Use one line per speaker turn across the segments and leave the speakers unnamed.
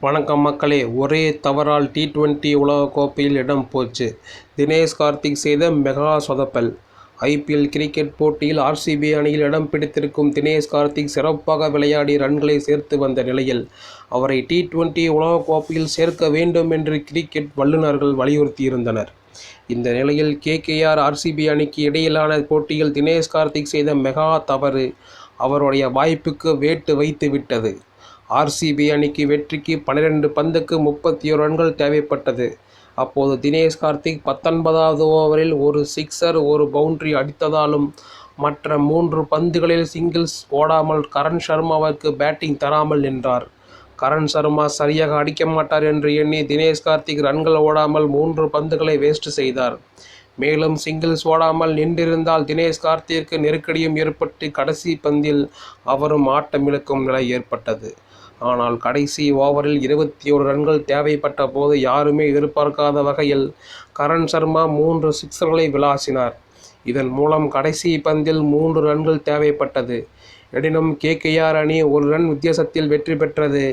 வணக்கம் மக்களே. ஒரே தவறால் T20 உலகக்கோப்பையில் இடம் போச்சு. தினேஷ் கார்த்திக் செய்த மெகா சொதப்பல். IPL கிரிக்கெட் போட்டியில் RCB அணியில் இடம் பிடித்திருக்கும் தினேஷ் கார்த்திக் சிறப்பாக விளையாடி ரன்களை சேர்த்து வந்த நிலையில் அவரை T20 உலகக்கோப்பையில் சேர்க்க வேண்டும் என்று கிரிக்கெட் வல்லுநர்கள் வலியுறுத்தியிருந்தனர். இந்த நிலையில் KKR RCB அணிக்கு இடையிலான போட்டியில் தினேஷ் கார்த்திக் செய்த மெகா தவறு அவருடைய வாய்ப்புக்கு வேட்டு வைத்து விட்டது. RCB அணிக்கு வெற்றிக்கு 12 பந்துக்கு 31 ரன்கள் தேவைப்பட்டது. அப்போது தினேஷ் கார்த்திக் 19வது ஓவரில் ஒரு சிக்சர், ஒரு பவுண்டரி அடித்ததாலும் மற்ற 3 பந்துகளில் சிங்கிள்ஸ் ஓடாமல் கரண் சர்மாவிற்கு பேட்டிங் தராமல் நின்றார். கரண் சர்மா சரியாக அடிக்க மாட்டார் என்று எண்ணி தினேஷ் கார்த்திக் ரன்கள் ஓடாமல் 3 பந்துகளை வேஸ்ட் செய்தார். மேலும் சிங்கிள்ஸ் ஓடாமல் நின்றிருந்தால் தினேஷ் கார்த்திக்கு நெருக்கடியும் ஏற்பட்டு கடைசி பந்தில் அவரும் ஆட்டமிழக்கும் நிலை ஏற்பட்டது. ஆனால் கடைசி ஓவரில் 21 ரன்கள் தேவைப்பட்ட போது யாருமே எதிர்பார்க்காத வகையில் கரண் சர்மா 3 சிக்சர்களை விளாசினார். இதன் மூலம் கடைசி பந்தில் 3 ரன்கள் தேவைப்பட்டது. எனினும் KKR அணி 1 ரன் வித்தியாசத்தில் வெற்றி பெற்றது.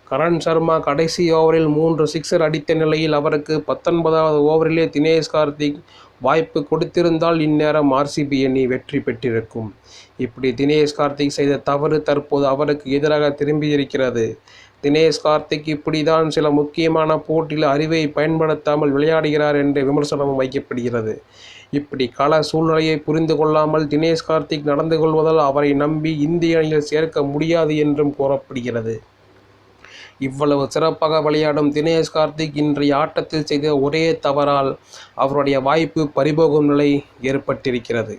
கரண் சர்மா கடைசி ஓவரில் 3 சிக்சர் அடித்த நிலையில் அவருக்கு 19வது ஓவரிலே தினேஷ் கார்த்திக் வாய்ப்பு கொடுத்திருந்தால் இந்நேரம் RCB அணி வெற்றி பெற்றிருக்கும். இப்படி தினேஷ் கார்த்திக் செய்த தவறு தற்போது அவருக்கு எதிராக திரும்பியிருக்கிறது. தினேஷ் கார்த்திக் இப்படிதான் சில முக்கியமான போட்டியில் அறிவை பயன்படுத்தாமல் விளையாடுகிறார் என்ற விமர்சனமும் வைக்கப்படுகிறது. இப்படி கள சூழ்நிலையை புரிந்து கொள்ளாமல் தினேஷ் கார்த்திக் நடந்து கொள்வதால் அவரை நம்பி இந்திய அணியில் சேர்க்க முடியாது என்றும் கூறப்படுகிறது. இவ்வளவு சிறப்பாக விளையாடும் தினேஷ் கார்த்திக் இன்றைய ஆட்டத்தில் செய்த ஒரே தவறால் அவருடைய வாய்ப்பு பறிபோகும் நிலை ஏற்பட்டிருக்கிறது.